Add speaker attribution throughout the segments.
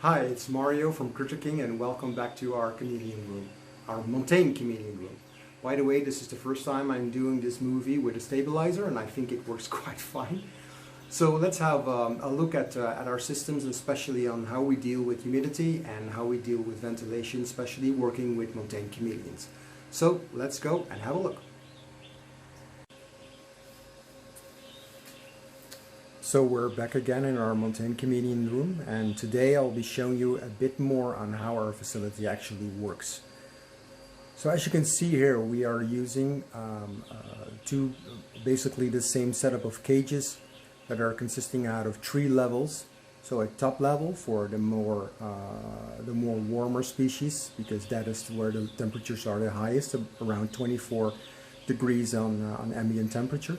Speaker 1: Hi, it's Mario from Critterking and welcome back to our chameleon room, our montane chameleon room. By the way, this is the first time I'm doing this movie with a stabilizer and I think it works quite fine. So let's have a look at our systems, especially on how we deal with humidity and how we deal with ventilation, especially working with montane chameleons. So let's go and have a look. So we're back again in our montane chameleon room, and today I'll be showing you a bit more on how our facility actually works. So as you can see here, we are using basically the same setup of cages that are consisting out of 3 levels. So a top level for the more warmer species, because that is where the temperatures are the highest, around 24 degrees on ambient temperature.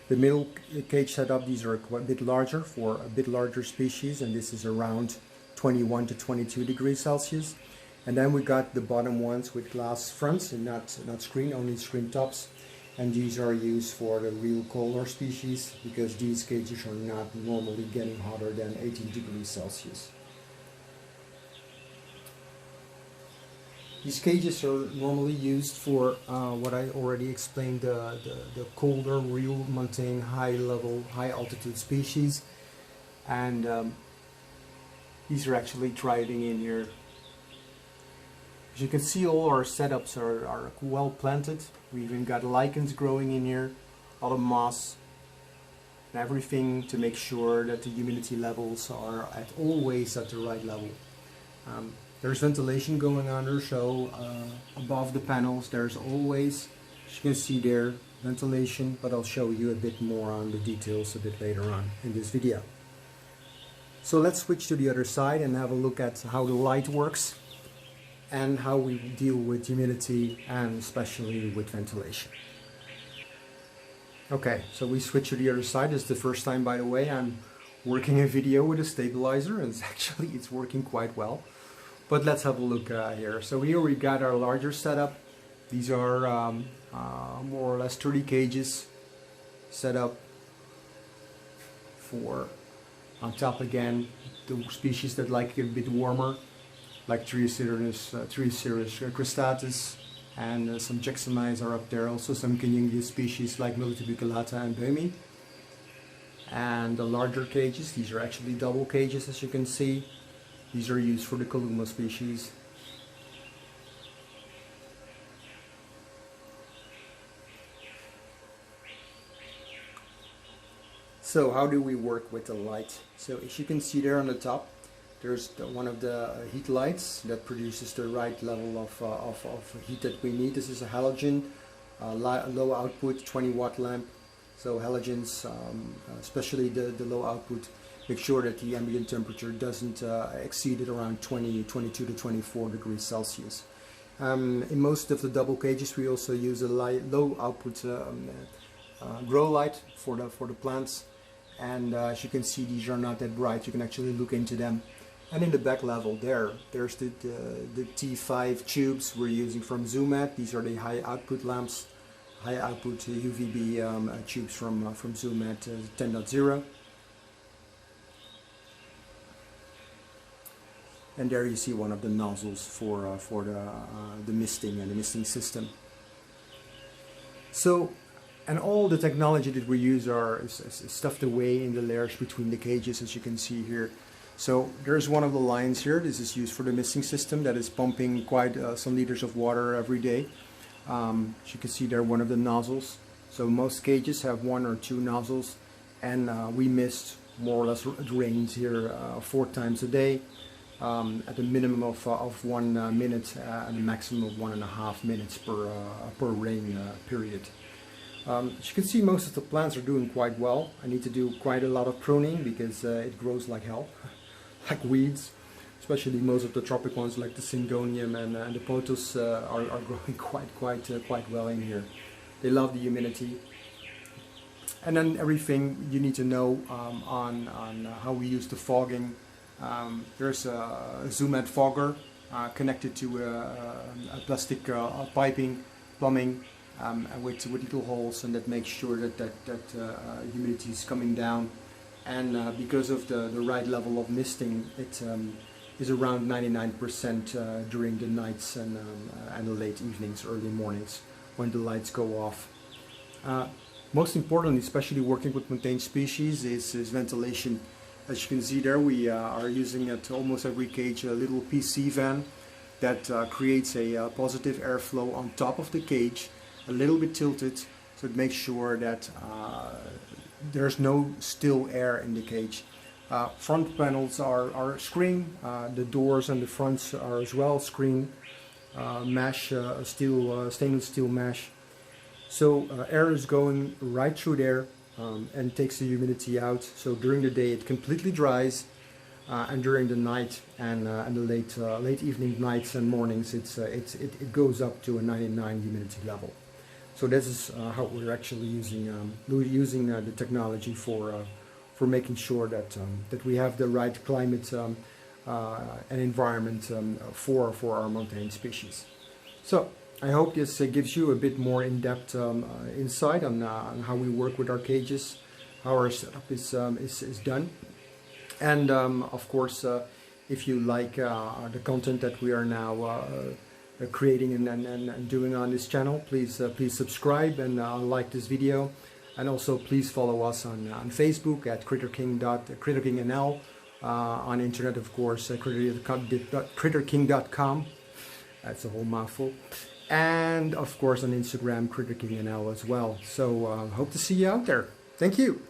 Speaker 1: The middle cage setup, these are quite a bit larger for a bit larger species, and this is around 21 to 22 degrees Celsius. And then we got the bottom ones with glass fronts and not screen, only screen tops. And these are used for the real colder species because these cages are not normally getting hotter than 18 degrees Celsius. These cages are normally used for what I already explained, the colder, real montane, high level, high altitude species. And these are actually thriving in here. As you can see, all our setups are well planted. We even got lichens growing in here, a lot of moss, and everything to make sure that the humidity levels are always at the right level. There's ventilation going under, so above the panels there's always, as you can see there, ventilation, but I'll show you a bit more on the details a bit later on in this video. So let's switch to the other side and have a look at how the light works and how we deal with humidity and especially with ventilation. Okay, so we switch to the other side. This is the first time, by the way, I'm working a video with a stabilizer, and it's working quite well. But let's have a look here. So here we got our larger setup. These are more or less 30 cages set up for, on top again, the species that like it a bit warmer, like Tricerus cristatus, and some Jacksonite are up there. Also some Canyonga species like Militibuculata and Boehmei. And the larger cages, these are actually double cages, as you can see. These are used for the Columa species. So how do we work with the light? So as you can see there on the top, there's one of the heat lights that produces the right level of heat that we need. This is a halogen, low output 20 watt lamp. So halogens, especially the low output, make sure that the ambient temperature doesn't exceed it around 22 to 24 degrees Celsius. In most of the double cages we also use a low output grow light for the plants, and as you can see, these are not that bright. You can actually look into them. And in the back level there's the T5 tubes we're using from Zoomat. These are the high output lamps, high output UVB tubes from Zoomat 10.0. And there you see one of the nozzles for the misting and the misting system. So, and all the technology that we use is stuffed away in the layers between the cages, as you can see here. So there's one of the lines here. This is used for the misting system that is pumping quite some liters of water every day. As you can see there, one of the nozzles. So most cages have 1 or 2 nozzles, and we mist more or less rains here 4 times a day. At a minimum of 1 minute and a maximum of 1.5 minutes per rain period. As you can see, most of the plants are doing quite well. I need to do quite a lot of pruning because it grows like hell, like weeds. Especially most of the tropic ones like the Syngonium and the Pothos are growing quite well in here. They love the humidity. And then everything you need to know on how we use the fogging. There's a Zoomat fogger connected to a plastic piping, plumbing, with little holes, and that makes sure that humidity is coming down. And because of the right level of misting, is around 99% during the nights and the late evenings, early mornings when the lights go off. Most importantly, especially working with montane species, is ventilation. As you can see there, we are using at almost every cage a little PC fan that creates a positive airflow on top of the cage, a little bit tilted, so it makes sure that there's no still air in the cage. Front panels are screened, the doors and the fronts are as well screened, mesh, stainless steel mesh. So air is going right through there and takes the humidity out. So during the day it completely dries, and during the night and the late evening nights and mornings it goes up to a 99 humidity level. So this is how we're actually using the technology for making sure that that we have the right climate and environment for our montane species. So I hope this gives you a bit more in-depth insight on how we work with our cages, how our setup is done, and of course, if you like the content that we are now creating and doing on this channel, please subscribe and like this video, and also please follow us on Facebook at Critterking.NL, on internet of course Critterking.com. That's a whole mouthful. And of course on Instagram, CritterkingNL as well. So hope to see you out there. Thank you.